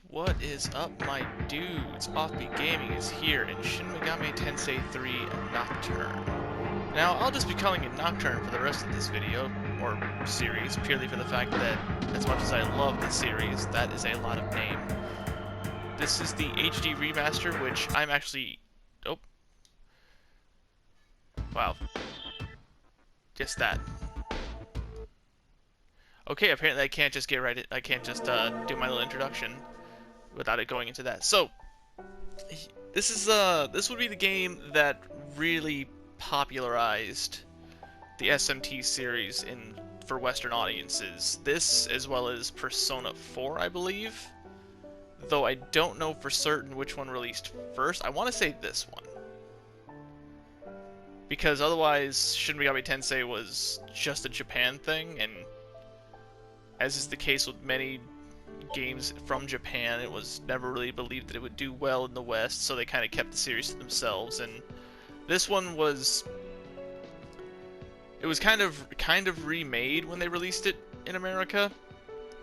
What is up, my dudes? Offbeat Gaming is here in Shin Megami Tensei 3 Nocturne. Now, I'll just be calling it Nocturne for the rest of this video, or series, purely for the fact that, as much as I love the series, that is a lot of name. This is the HD Remaster, which I'm actually... Oh. Wow. Just that. Okay, apparently I can't just get I can't just do my little introduction without it going into that. So, this would be the game that really popularized the SMT series for Western audiences. This, as well as Persona 4, I believe. Though I don't know for certain which one released first. I want to say this one, because otherwise Shin Megami Tensei was just a Japan thing, and as is the case with many games from Japan, it was never really believed that it would do well in the West, so they kind of kept the series to themselves. And this one was kind of remade when they released it in America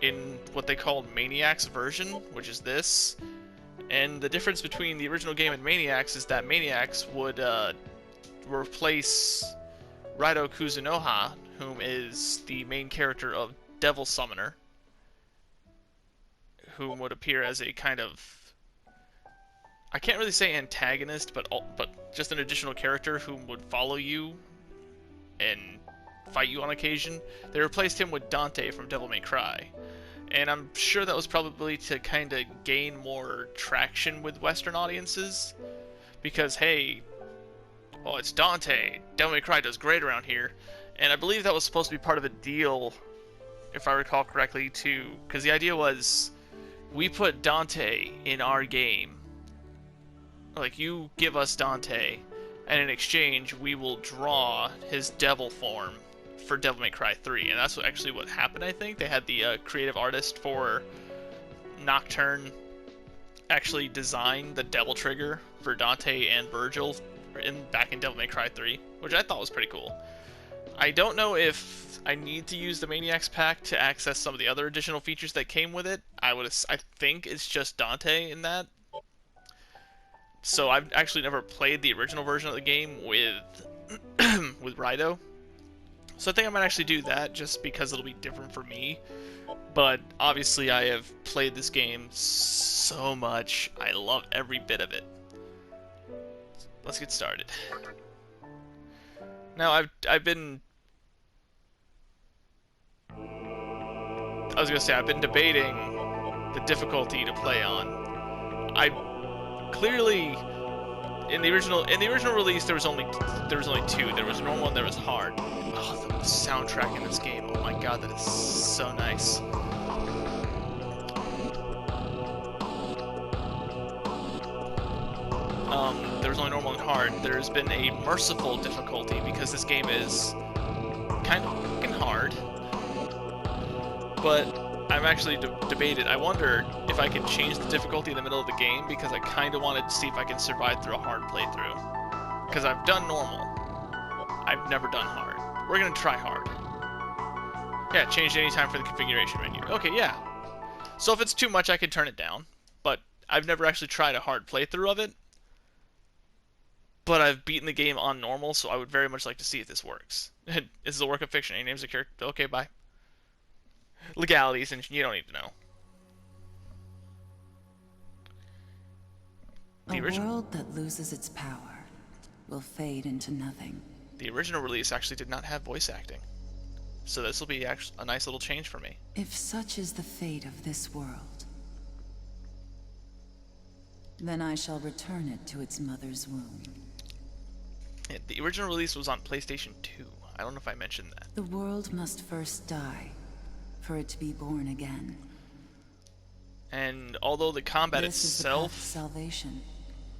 in what they called Maniac's version, which is this. And the difference between the original game and Maniac's is that Maniac's would replace Raido Kuzunoha, whom is the main character of Devil Summoner, whom would appear as a kind of, I can't really say antagonist, but just an additional character whom would follow you and fight you on occasion. They replaced him with Dante from Devil May Cry. And I'm sure that was probably to kind of gain more traction with Western audiences, because hey, oh, it's Dante, Devil May Cry does great around here. And I believe that was supposed to be part of a deal, if I recall correctly, too, because the idea was, we put Dante in our game. Like, you give us Dante, and in exchange, we will draw his devil form for Devil May Cry 3. And that's actually what happened, I think. They had the creative artist for Nocturne actually design the devil trigger for Dante and Virgil back in Devil May Cry 3, which I thought was pretty cool. I don't know if I need to use the Maniacs pack to access some of the other additional features that came with it. I think it's just Dante in that. So I've actually never played the original version of the game with with Raido. So I think I might actually do that just because it'll be different for me. But obviously I have played this game so much. I love every bit of it. Let's get started. Now I've been debating the difficulty to play on. I clearly in the original release there was only two. There was normal and there was hard. Oh, the soundtrack in this game! Oh my god, that is so nice. There was only normal and hard. There's been a merciful difficulty because this game is kind of fucking hard. But I'm actually debated. I wonder if I can change the difficulty in the middle of the game, because I kind of wanted to see if I can survive through a hard playthrough. Because I've done normal. I've never done hard. We're going to try hard. Yeah, change any time for the configuration menu. Okay, yeah. So if it's too much, I can turn it down. But I've never actually tried a hard playthrough of it. But I've beaten the game on normal, so I would very much like to see if this works. This is a work of fiction. Any names of character? Okay, bye. Legalities, and you don't need to know. A world that loses its power will fade into nothing. The original release actually did not have voice acting, so this will be actually a nice little change for me. If such is the fate of this world, then I shall return it to its mother's womb. Yeah, the original release was on PlayStation 2. I don't know if I mentioned that. The world must first die for it to be born again. And although the combat This itself... is the path to salvation,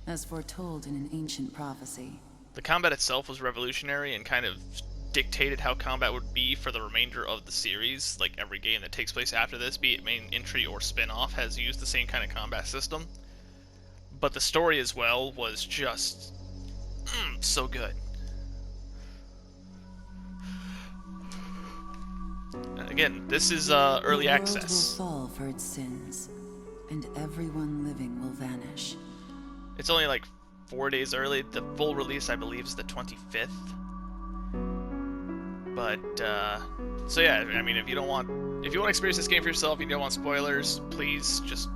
as foretold in an ancient prophecy. The combat itself was revolutionary and kind of dictated how combat would be for the remainder of the series. Like, every game that takes place after this, be it main entry or spin-off, has used the same kind of combat system. But the story as well was just... so good. Again, this is early access. The world will fall for its sins, and everyone living will vanish. It's only like 4 days early. The full release, I believe, is the 25th. But, so yeah, I mean, if you want to experience this game for yourself, you don't want spoilers, please just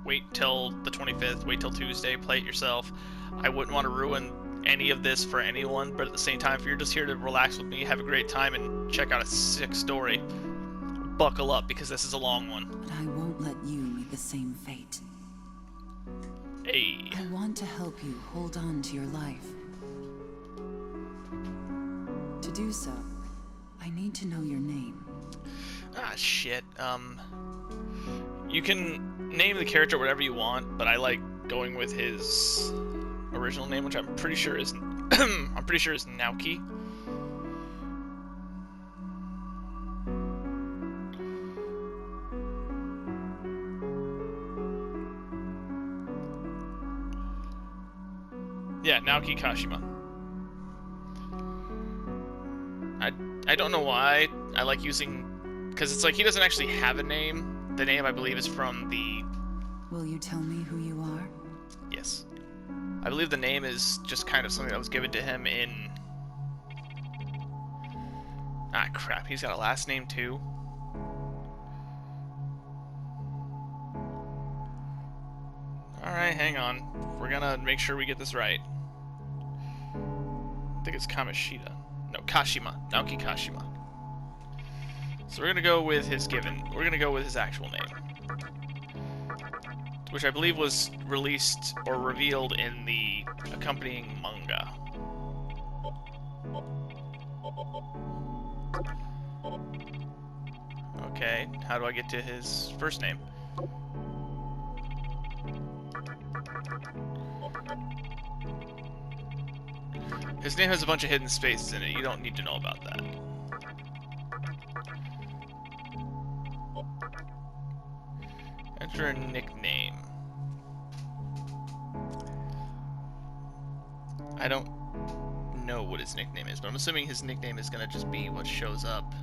wait till the 25th, wait till Tuesday, play it yourself. I wouldn't want to ruin any of this for anyone, but at the same time, if you're just here to relax with me, have a great time, and check out a sick story, buckle up, because this is a long one. But I won't let you meet the same fate. Hey. I want to help you hold on to your life. To do so, I need to know your name. Ah, shit. You can name the character whatever you want, but I like going with his original name, which I'm pretty sure is I'm pretty sure is Naoki. Yeah, Naoki Kashima. I don't know why I like using, because it's like he doesn't actually have a name. The name, I believe, is from the... Will you tell me who you are? Yes. I believe the name is just kind of something that was given to him in... Ah, crap. He's got a last name, too. Alright, hang on. We're gonna make sure we get this right. I think it's Kamishita. No, Kashima. Naoki Kashima. So we're gonna go with his we're gonna go with his actual name, which I believe was released or revealed in the accompanying manga. Okay, how do I get to his first name? His name has a bunch of hidden spaces in it. You don't need to know about that. Enter a nickname. I don't know what his nickname is, but I'm assuming his nickname is gonna just be what shows up.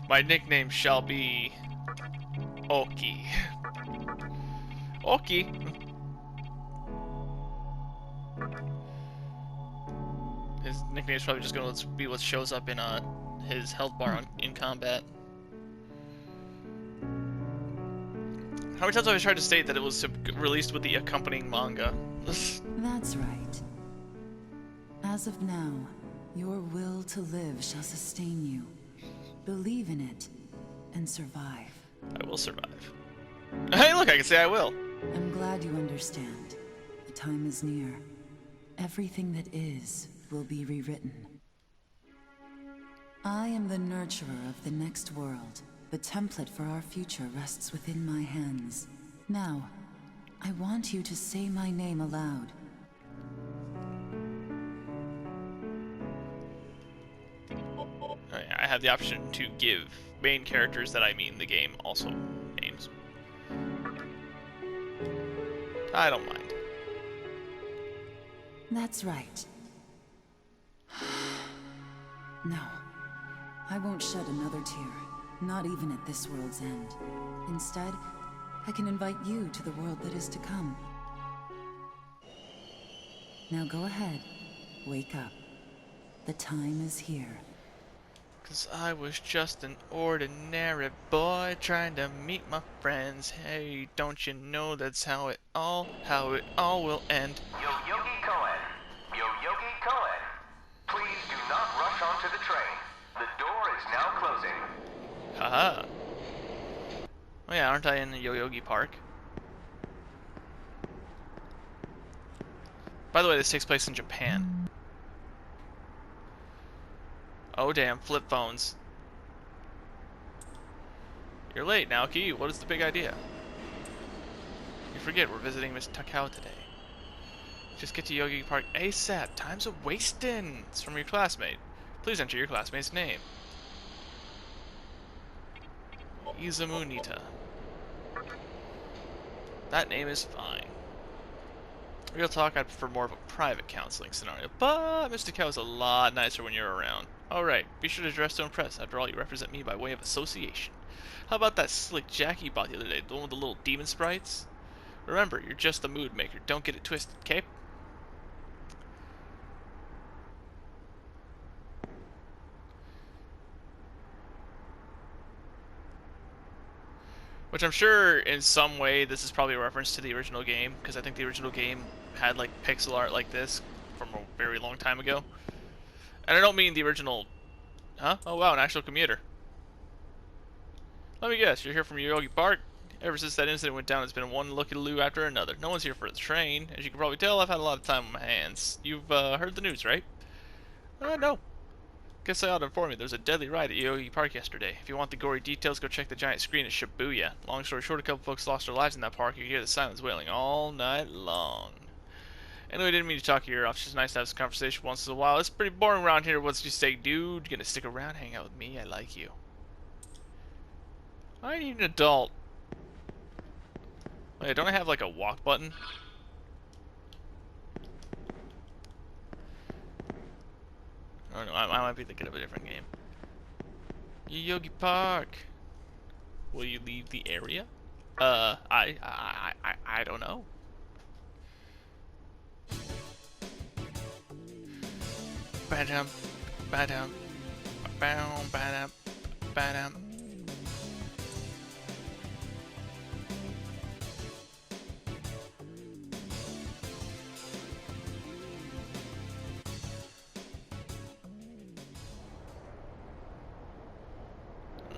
My nickname shall be Oki. Oki. His nickname is probably just going to be what shows up in his health bar in combat. How many times have I tried to state that it was released with the accompanying manga? That's right. As of now, your will to live shall sustain you. Believe in it, and survive. I will survive. Hey, look, I can say I will. I'm glad you understand. The time is near. Everything that is will be rewritten. I am the nurturer of the next world. The template for our future rests within my hands. Now, I want you to say my name aloud. I have the option to give main characters that I mean the game also names. I don't mind. That's right. No, I won't shed another tear, not even at this world's end. Instead, I can invite you to the world that is to come. Now go ahead, wake up. The time is here. 'Cause I was just an ordinary boy trying to meet my friends. Hey, don't you know that's how it all will end. Yo Yogi Koen. Yo Yogi Koen. Please do not rush onto the train. The door is now closing. Haha. Oh yeah, aren't I in the Yoyogi Park? By the way, this takes place in Japan. Oh damn, flip phones. You're late, Naoki. What is the big idea? You forget we're visiting Miss Takao today. Just get to Yogi Park ASAP. Time's a wasting. It's from your classmate. Please enter your classmate's name. Izumu Nita. That name is fine. Real talk, I'd prefer more of a private counseling scenario, but Mr. Cow is a lot nicer when you're around. Alright, be sure to dress to impress. After all, you represent me by way of association. How about that slick jacket you bought the other day, the one with the little demon sprites? Remember, you're just the mood maker. Don't get it twisted, okay? Which I'm sure in some way this is probably a reference to the original game, because I think the original game had like pixel art like this from a very long time ago. And I don't mean the original... Huh? Oh wow, an actual commuter. Let me guess, you're here from Yogi Park? Ever since that incident went down, it's been one looky-loo after another. No one's here for the train. As you can probably tell, I've had a lot of time on my hands. You've heard the news, right? No. Guess I ought to inform you, there was a deadly riot at Yogi Park yesterday. If you want the gory details, go check the giant screen at Shibuya. Long story short, a couple folks lost their lives in that park. You hear the silence wailing all night long. Anyway, I didn't mean to talk your ear off. It's just nice to have some conversation once in a while. It's pretty boring around here. What's you say, dude? You gonna stick around, hang out with me? I like you. I need an adult. Wait, don't I have like a walk button? Oh no, I might be thinking of a different game. Yogi Park. Will you leave the area? I don't know. Badum, badum, badum, badum, badum.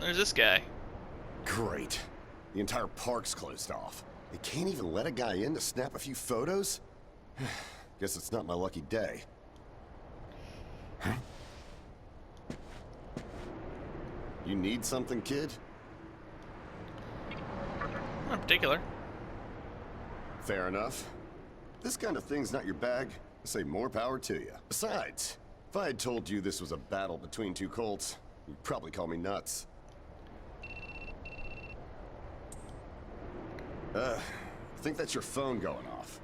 There's this guy. Great. The entire park's closed off. They can't even let a guy in to snap a few photos? Guess it's not my lucky day. Huh? You need something, kid? Not in particular. Fair enough. This kind of thing's not your bag. I say more power to you. Besides, if I had told you this was a battle between two colts, you'd probably call me nuts. I think that's your phone going off.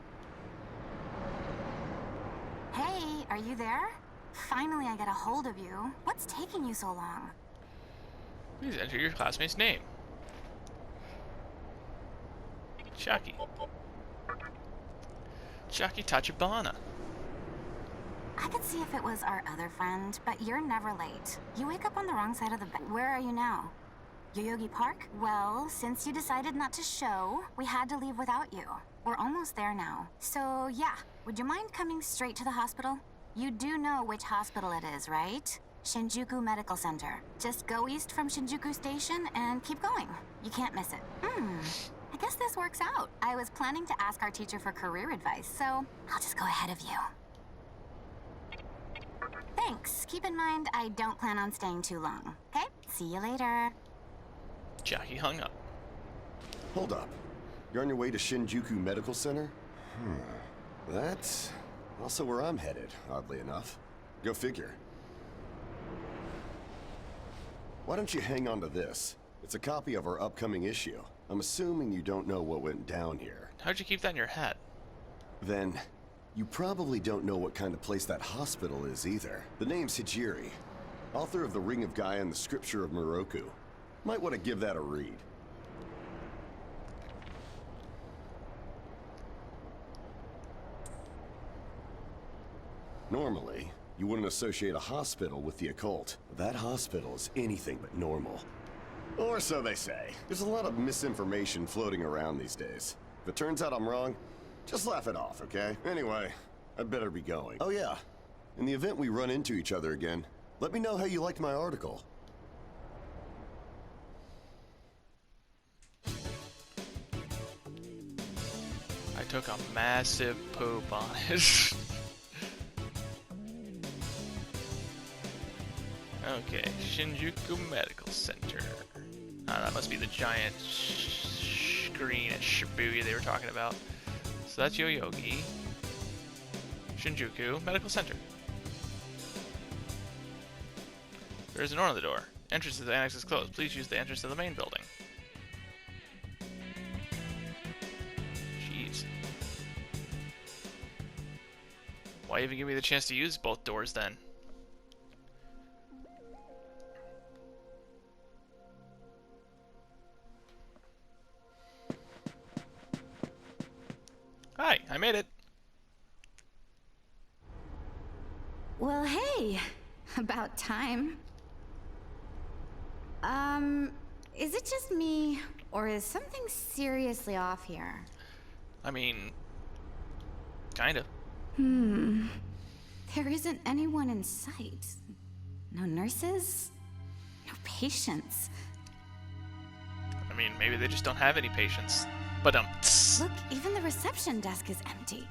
Hey, are you there? Finally, I get a hold of you. What's taking you so long? Please enter your classmate's name. Chucky. Chucky Tachibana. I could see if it was our other friend, but you're never late. You wake up on the wrong side of the bed. Where are you now? Yoyogi Park? Well, since you decided not to show, we had to leave without you. We're almost there now. So, yeah. Would you mind coming straight to the hospital? You do know which hospital it is, right? Shinjuku Medical Center. Just go east from Shinjuku Station and keep going. You can't miss it. I guess this works out. I was planning to ask our teacher for career advice, so I'll just go ahead of you. Thanks. Keep in mind, I don't plan on staying too long. Okay? See you later. Jackie hung up. Hold up. You're on your way to Shinjuku Medical Center? That's also where I'm headed, oddly enough. Go figure. Why don't you hang on to this? It's a copy of our upcoming issue. I'm assuming you don't know what went down here. How'd you keep that in your hat? Then, you probably don't know what kind of place that hospital is either. The name's Hijiri, author of The Ring of Gaia and the Scripture of Moroku. Might want to give that a read. Normally, you wouldn't associate a hospital with the occult. That hospital is anything but normal. Or so they say. There's a lot of misinformation floating around these days. If it turns out I'm wrong, just laugh it off, okay? Anyway, I'd better be going. Oh yeah, in the event we run into each other again, let me know how you liked my article. I took a massive poop on it. Okay, Shinjuku Medical Center. That must be the giant screen at Shibuya they were talking about. So that's Yoyogi. Shinjuku Medical Center. There's an door on the door. Entrance to the annex is closed. Please use the entrance to the main building. Jeez. Why even give me the chance to use both doors then? Hi, I made it. Well, hey, about time. Is it just me, or is something seriously off here? I mean, kind of. There isn't anyone in sight. No nurses, no patients. I mean, maybe they just don't have any patience. But Look, even the reception desk is empty.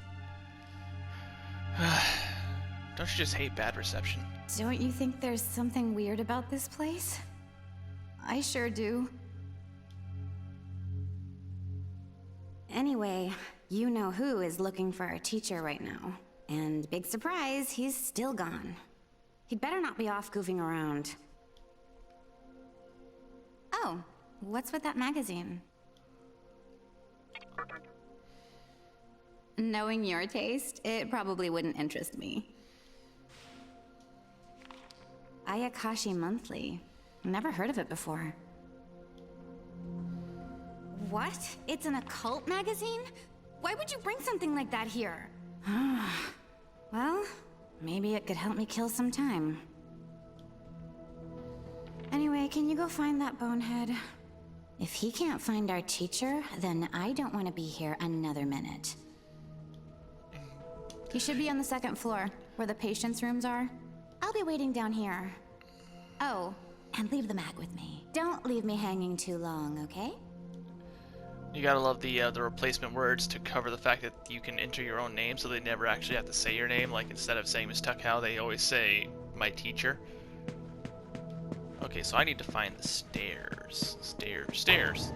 don't you just hate bad reception? Don't you think there's something weird about this place? I sure do. Anyway, you know who is looking for our teacher right now. And big surprise, he's still gone. He'd better not be off goofing around. Oh, what's with that magazine? Knowing your taste, it probably wouldn't interest me. Ayakashi Monthly. Never heard of it before. What? It's an occult magazine? Why would you bring something like that here? Well, maybe it could help me kill some time. Anyway, can you go find that bonehead? If he can't find our teacher, then I don't want to be here another minute. He should be on the second floor, where the patients' rooms are. I'll be waiting down here. Oh, and leave the mag with me. Don't leave me hanging too long, okay? You gotta love the replacement words to cover the fact that you can enter your own name, so they never actually have to say your name. Like, instead of saying Miss Tuckhow, they always say my teacher. Okay, so I need to find the stairs. Stairs. Stairs.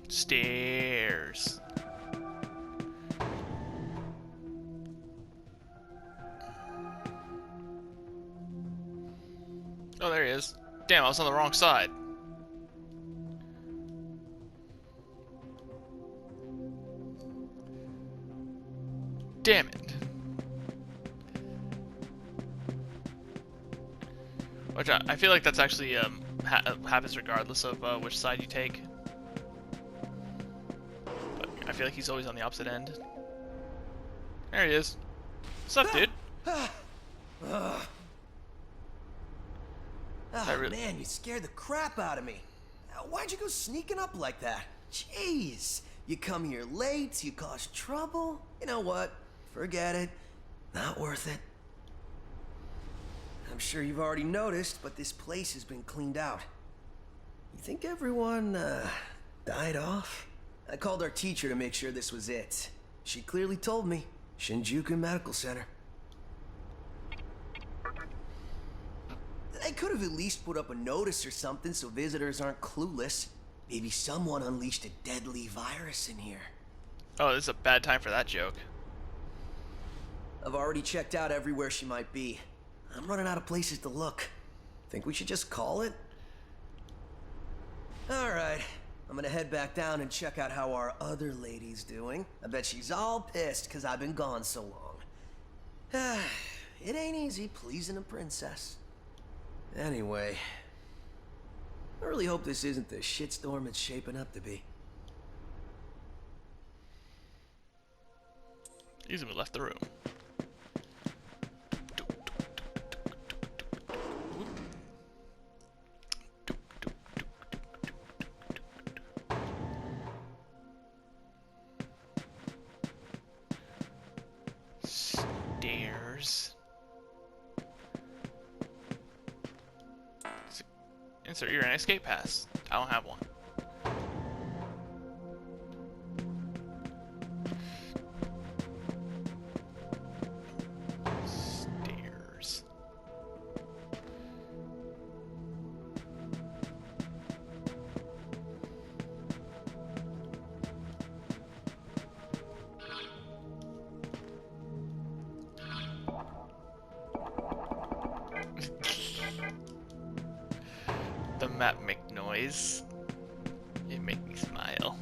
Stairs. Oh, there he is. Damn, I was on the wrong side. Damn it. Which I feel like that's actually happens regardless of which side you take. But I feel like he's always on the opposite end. There he is. What's up, dude? Oh, man, you scared the crap out of me. Why'd you go sneaking up like that? Jeez. You come here late, you cause trouble. You know what? Forget it. Not worth it. I'm sure you've already noticed, but this place has been cleaned out. You think everyone, died off? I called our teacher to make sure this was it. She clearly told me. Shinjuku Medical Center. They could have at least put up a notice or something so visitors aren't clueless. Maybe someone unleashed a deadly virus in here. Oh, this is a bad time for that joke. I've already checked out everywhere she might be. I'm running out of places to look. Think we should just call it? Alright, I'm gonna head back down and check out how our other lady's doing. I bet she's all pissed because I've been gone so long. It ain't easy pleasing a princess. Anyway, I really hope this isn't the shitstorm it's shaping up to be. Easily left the room. Stairs. Insert your escape pass. I don't have one. Stairs. map make noise. It make me smile.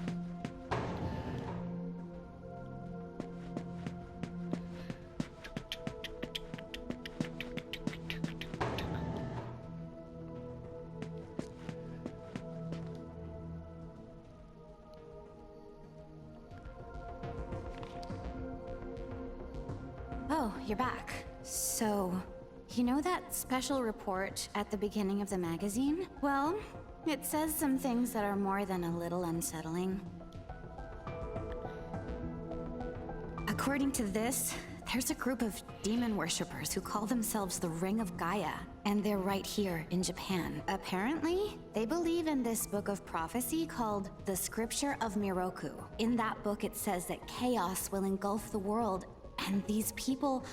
Oh, you're back. So, you know that special report at the beginning of the magazine? Well, it says some things that are more than a little unsettling. According to this, there's a group of demon worshippers who call themselves the Ring of Gaia, and they're right here in Japan. Apparently, they believe in this book of prophecy called the Scripture of Miroku. In that book, it says that chaos will engulf the world, and these people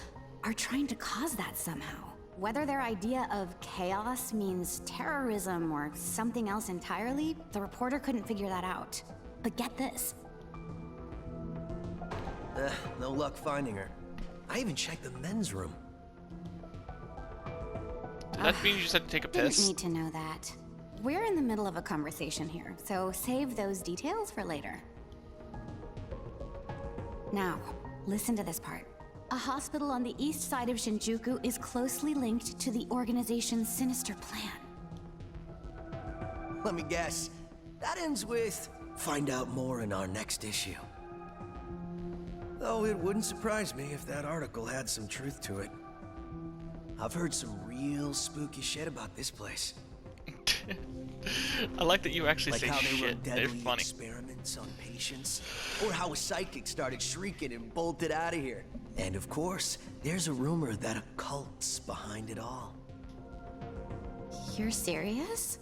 are trying to cause that somehow. Whether their idea of chaos means terrorism or something else entirely, the reporter couldn't figure that out. But get this. No luck finding her. I even checked the men's room. Did that mean you just had to take a Didn't piss? need to know that. We're in the middle of a conversation here, so save those details for later. Now, listen to this part. A hospital on the east side of Shinjuku is closely linked to the organization's sinister plan. Let me guess. That ends with, find out more in our next issue. Though it wouldn't surprise me if that article had some truth to it. I've heard some real spooky shit about this place. I like that you actually Like say how they run shit. They're deadly funny. experiments on patients, or how a psychic started shrieking and bolted out of here. And of course, there's a rumor that a cult's behind it all. You're serious?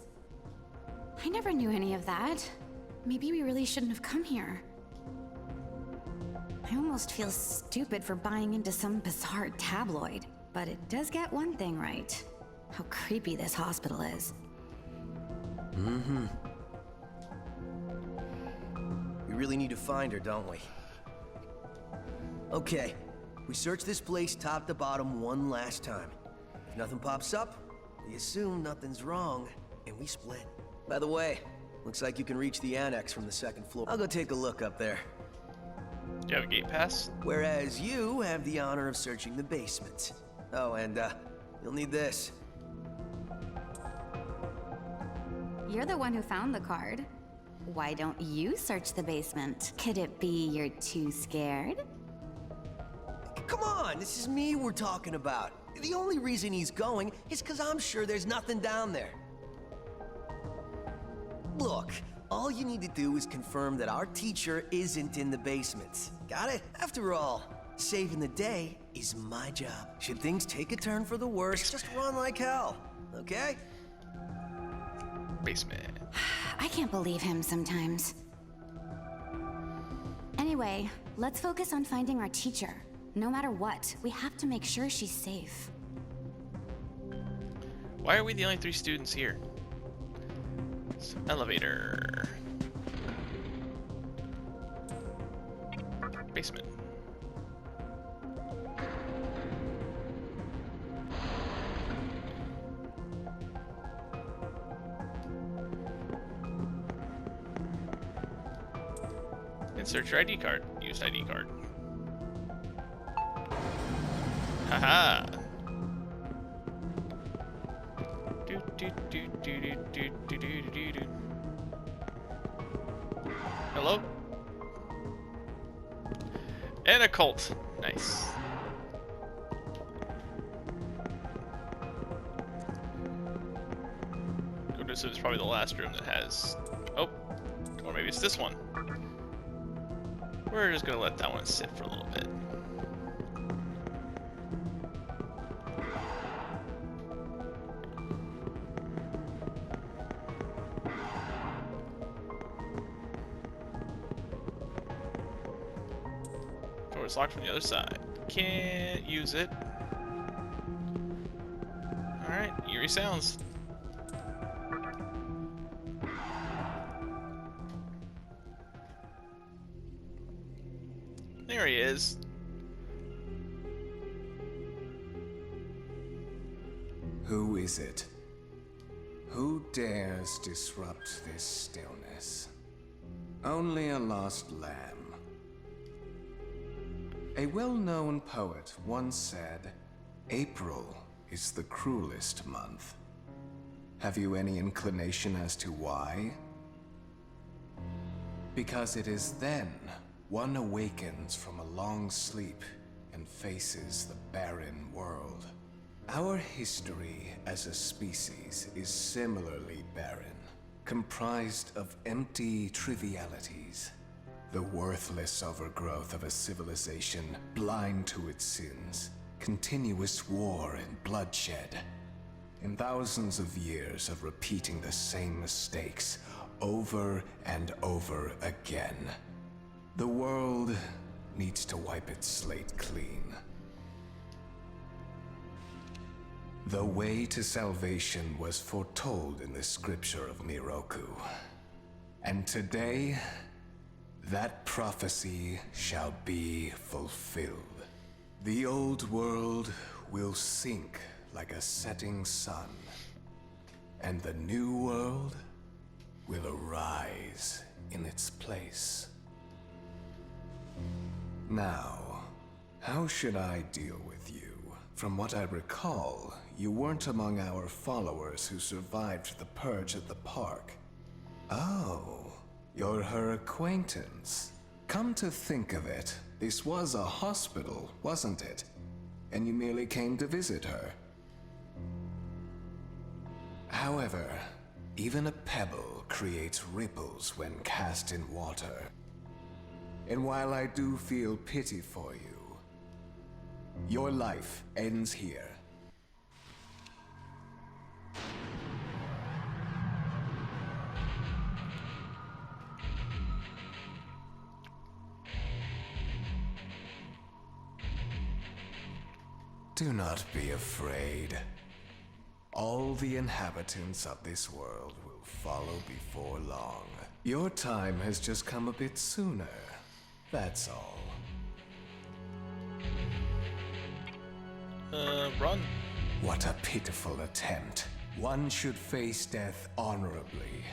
I never knew any of that. Maybe we really shouldn't have come here. I almost feel stupid for buying into some bizarre tabloid, but it does get one thing right. How creepy this hospital is. Mm-hmm. We really need to find her, don't we? Okay, we search this place top to bottom one last time. If nothing pops up, we assume nothing's wrong, and we split. By the way, looks like you can reach the annex from the second floor. I'll go take a look up there. Do you have a gate pass? Whereas you have the honor of searching the basement. Oh, and, you'll need this. You're the one who found the card. Why don't you search the basement? Could it be you're too scared? Come on, this is me we're talking about. The only reason he's going is because I'm sure there's nothing down there. Look, all you need to do is confirm that our teacher isn't in the basement. Got it? After all, saving the day is my job. Should things take a turn for the worse, just run like hell, okay? Basement. I can't believe him sometimes. Anyway, let's focus on finding our teacher. No matter what, we have to make sure she's safe. Why are we the only 3 students here? Elevator. Basement. Insert your ID card. Use ID card. Haha. Do do do do do do do do do do. Hello? And a cult. Nice. Go to, so it's probably the last room that has. Oh, or maybe it's this one. We're just gonna let that one sit for a little bit. Door's locked from the other side. Can't use it. Alright, eerie sounds. There he is. Who is it? Who dares disrupt this stillness? Only a lost lamb. A well-known poet once said, April is the cruelest month. Have you any inclination as to why? Because it is then one awakens from a long sleep and faces the barren world. Our history as a species is similarly barren, comprised of empty trivialities. The worthless overgrowth of a civilization blind to its sins, continuous war and bloodshed, and thousands of years of repeating the same mistakes over and over again. The world needs to wipe its slate clean. The way to salvation was foretold in the scripture of Miroku. And today, that prophecy shall be fulfilled. The old world will sink like a setting sun, and the new world will arise in its place. Now, how should I deal with you? From what I recall, you weren't among our followers who survived the purge at the park. Oh, you're her acquaintance. Come to think of it, this was a hospital, wasn't it? And you merely came to visit her. However, even a pebble creates ripples when cast in water. And while I do feel pity for you, your life ends here. Do not be afraid. All the inhabitants of this world will follow before long. Your time has just come a bit sooner. That's all. Run. What a pitiful attempt. One should face death honorably.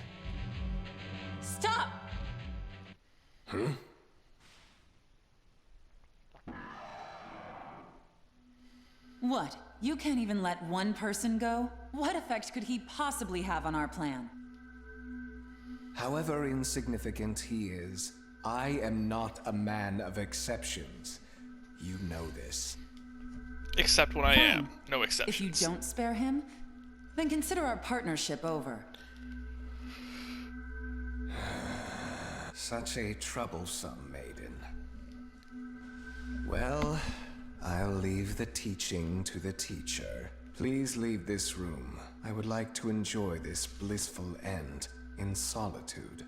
Stop! What? You can't even let one person go? What effect could he possibly have on our plan? However insignificant he is, I am not a man of exceptions. You know this. Except when I Fine. am. No If you exceptions. don't spare him, then consider our partnership over. Such a troublesome maiden. Well, I'll leave the teaching to the teacher. Please leave this room. I would like to enjoy this blissful end in solitude.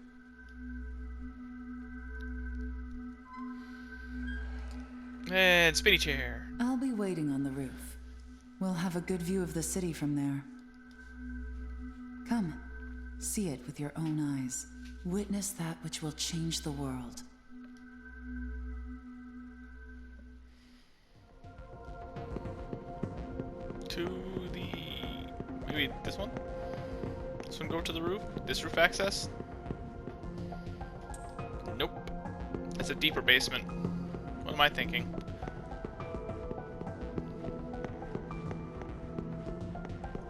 And spinny chair. I'll be waiting on the roof. We'll have a good view of the city from there. Come, see it with your own eyes. Witness that which will change the world. To the... maybe this one? This one go to the roof? This roof access? Nope. It's a deeper basement. What am I thinking?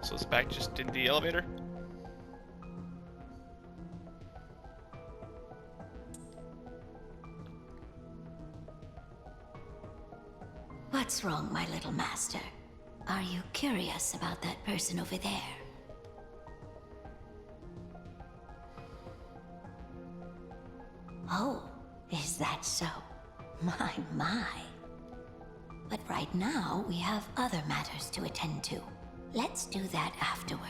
So it's back just in the elevator? What's wrong, my little master? Are you curious about that person over there? Oh, is that so? My. But right now, we have other matters to attend to. Let's do that afterward.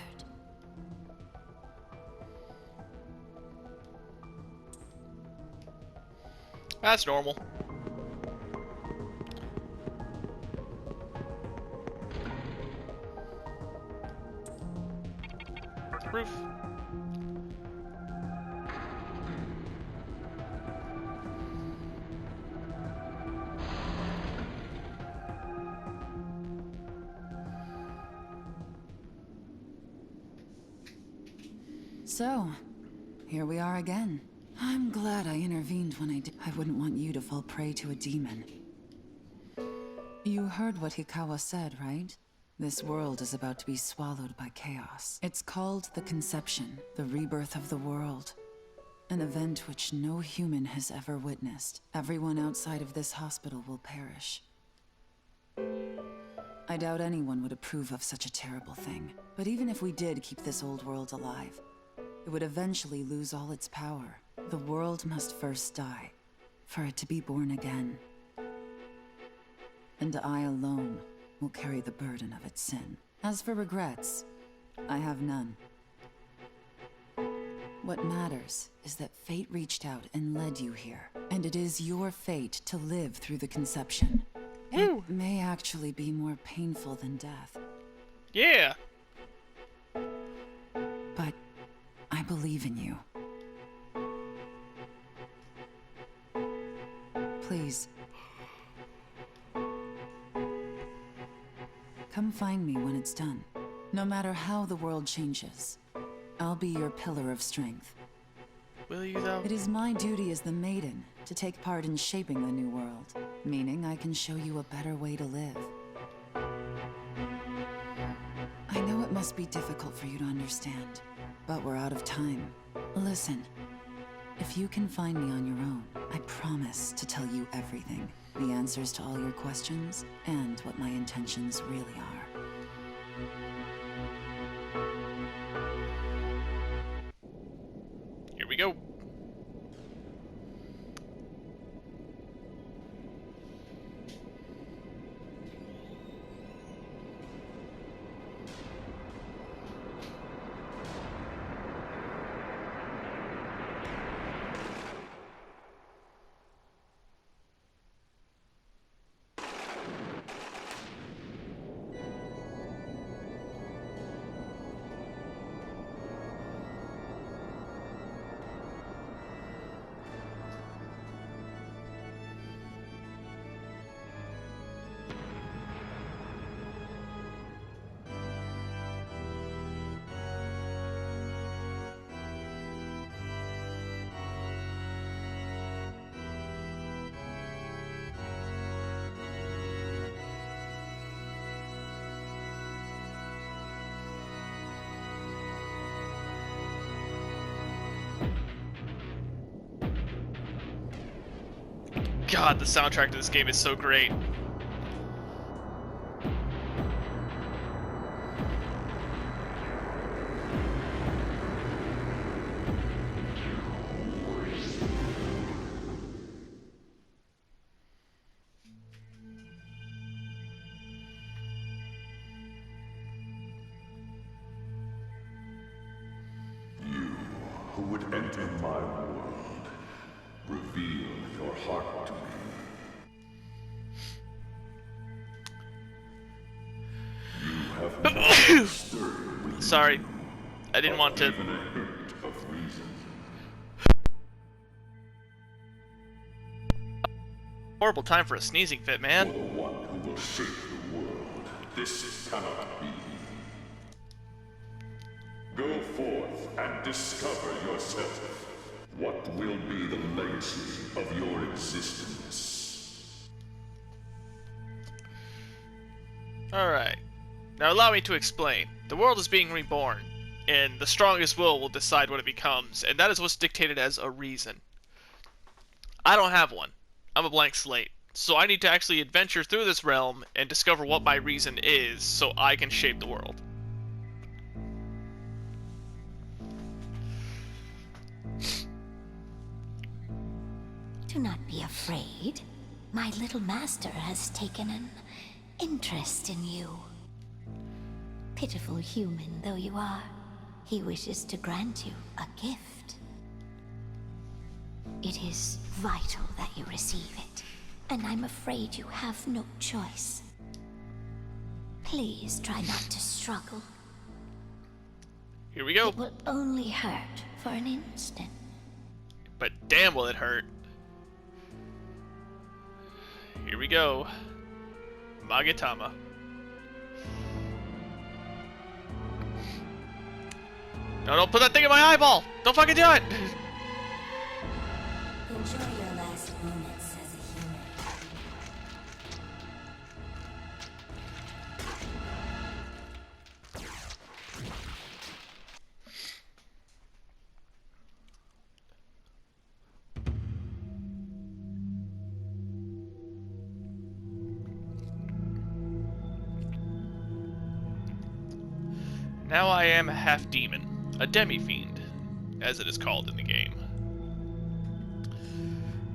That's normal. Roof. So, here we are again. I'm glad I intervened when I did. I wouldn't want you to fall prey to a demon. You heard what Hikawa said, right? This world is about to be swallowed by chaos. It's called the Conception, the rebirth of the world. An event which no human has ever witnessed. Everyone outside of this hospital will perish. I doubt anyone would approve of such a terrible thing. But even if we did keep this old world alive, it would eventually lose all its power. The world must first die, for it to be born again. And I alone will carry the burden of its sin. As for regrets, I have none. What matters is that fate reached out and led you here. And it is your fate to live through the conception. Woo. It may actually be more painful than death. Yeah. But I believe in you. Please. Come find me when it's done. No matter how the world changes, I'll be your pillar of strength. Will you, though? It is my duty as the maiden to take part in shaping the new world, meaning I can show you a better way to live. I know it must be difficult for you to understand, but we're out of time. Listen, if you can find me on your own, I promise to tell you everything. The answers to all your questions, and what my intentions really are. Here we go. God, the soundtrack to this game is so great. Who would enter my world? Reveal your heart to me. You have not stirred with Sorry, I didn't want to. even a hint of reason. Horrible time for a sneezing fit, For man. the one who will shape the world, this cannot be. Go forth and discover yourself. What will be the legacy of your existence? Alright. Now allow me to explain. The world is being reborn, and the strongest will decide what it becomes, and that is what's dictated as a reason. I don't have one. I'm a blank slate. So I need to actually adventure through this realm and discover what my reason is so I can shape the world. Do not be afraid. My little master has taken an interest in you. Pitiful human though you are, he wishes to grant you a gift. It is vital that you receive it, and I'm afraid you have no choice. Please try not to struggle. Here we go. It will only hurt for an instant. But damn will it hurt. Here we go. Magatama. No, don't put that thing in my eyeball! Don't fucking do it! Enjoy your last moments as a human. Now I am a half-demon. A demi-fiend, as it is called in the game.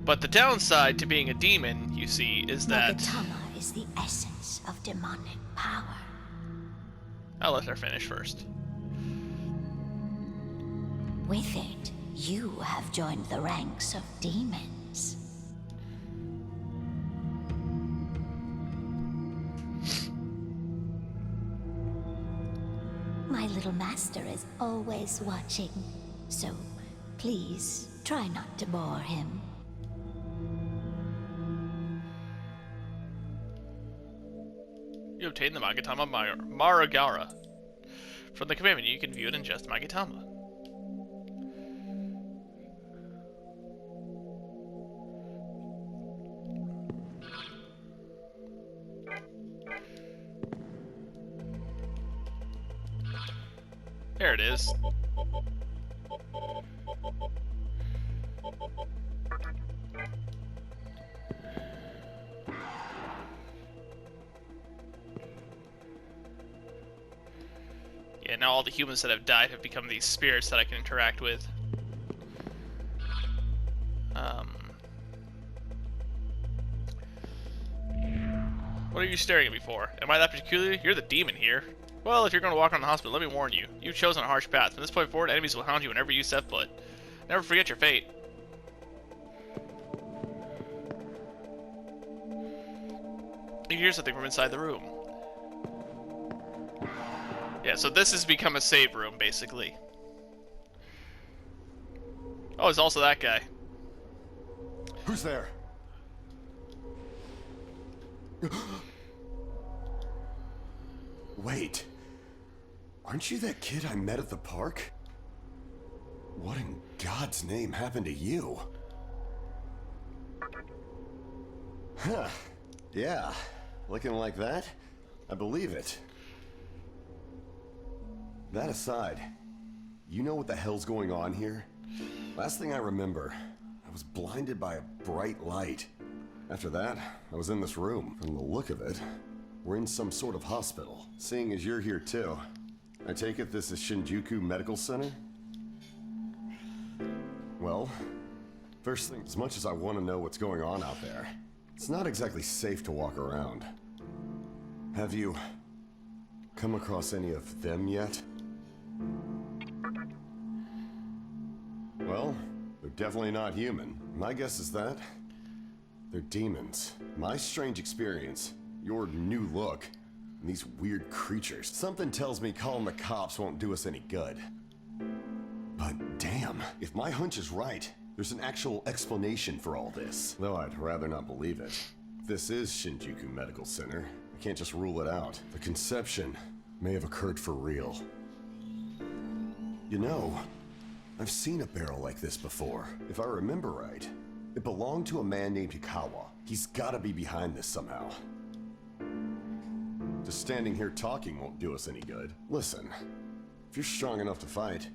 But the downside to being a demon, you see, is that... Nagatama is the essence of demonic power. I'll let her finish first. With it, you have joined the ranks of demons. My little master is always watching, so please try not to bore him. You obtain the Magatama Maragara. From the command menu, you can view it in just Magatama. There it is. Yeah, now all the humans that have died have become these spirits that I can interact with. What are you staring at me for? Am I that peculiar? You're the demon here. Well, if you're going to walk around the hospital, let me warn you. You've chosen a harsh path. From this point forward, enemies will hound you whenever you set foot. Never forget your fate. You hear something from inside the room. Yeah, so this has become a save room, basically. Oh, it's also that guy. Who's there? Wait. Aren't you that kid I met at the park? What in God's name happened to you? Huh. Yeah. Looking like that? I believe it. That aside, you know what the hell's going on here? Last thing I remember, I was blinded by a bright light. After that, I was in this room. From the look of it, we're in some sort of hospital. Seeing as you're here too, I take it this is Shinjuku Medical Center? Well, first thing, as much as I want to know what's going on out there, it's not exactly safe to walk around. Have you come across any of them yet? Well, they're definitely not human. My guess is that they're demons. My strange experience, your new look, and these weird creatures. Something tells me calling the cops won't do us any good. But damn, if my hunch is right, there's an actual explanation for all this. Though I'd rather not believe it. If this is Shinjuku Medical Center, I can't just rule it out. The conception may have occurred for real. You know, I've seen a barrel like this before. If I remember right, it belonged to a man named Hikawa. He's gotta be behind this somehow. Just standing here talking won't do us any good. Listen, if you're strong enough to fight,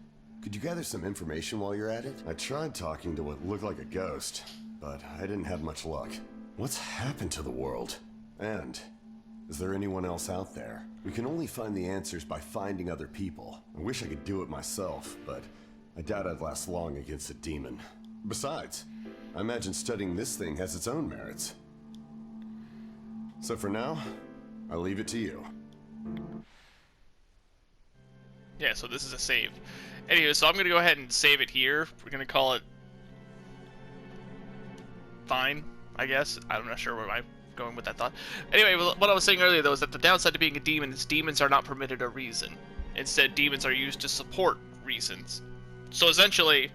could you gather some information while you're at it? I tried talking to what looked like a ghost, but I didn't have much luck. What's happened to the world? And is there anyone else out there? We can only find the answers by finding other people. I wish I could do it myself, but I doubt I'd last long against a demon. Besides, I imagine studying this thing has its own merits. So for now, I'll leave it to you. Yeah, so this is a save. Anyway, so I'm going to go ahead and save it here. We're going to call it fine, I guess. I'm not sure where I'm going with that thought. Anyway, what I was saying earlier, though, is that the downside to being a demon is demons are not permitted a reason. Instead, demons are used to support reasons. So essentially,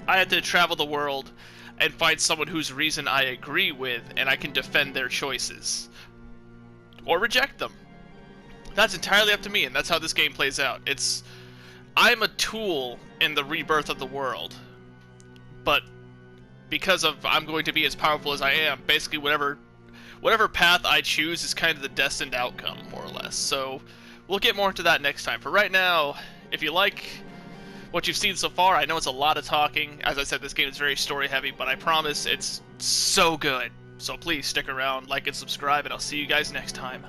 I had to travel the world and find someone whose reason I agree with, and I can defend their choices. Or reject them. That's entirely up to me, and that's how this game plays out. I'm a tool in the rebirth of the world. But because of I'm going to be as powerful as I am, basically whatever path I choose is kind of the destined outcome, more or less. So we'll get more into that next time. For right now, if you like what you've seen so far, I know it's a lot of talking. As I said, this game is very story heavy, but I promise it's so good. So please stick around, like and subscribe, and I'll see you guys next time.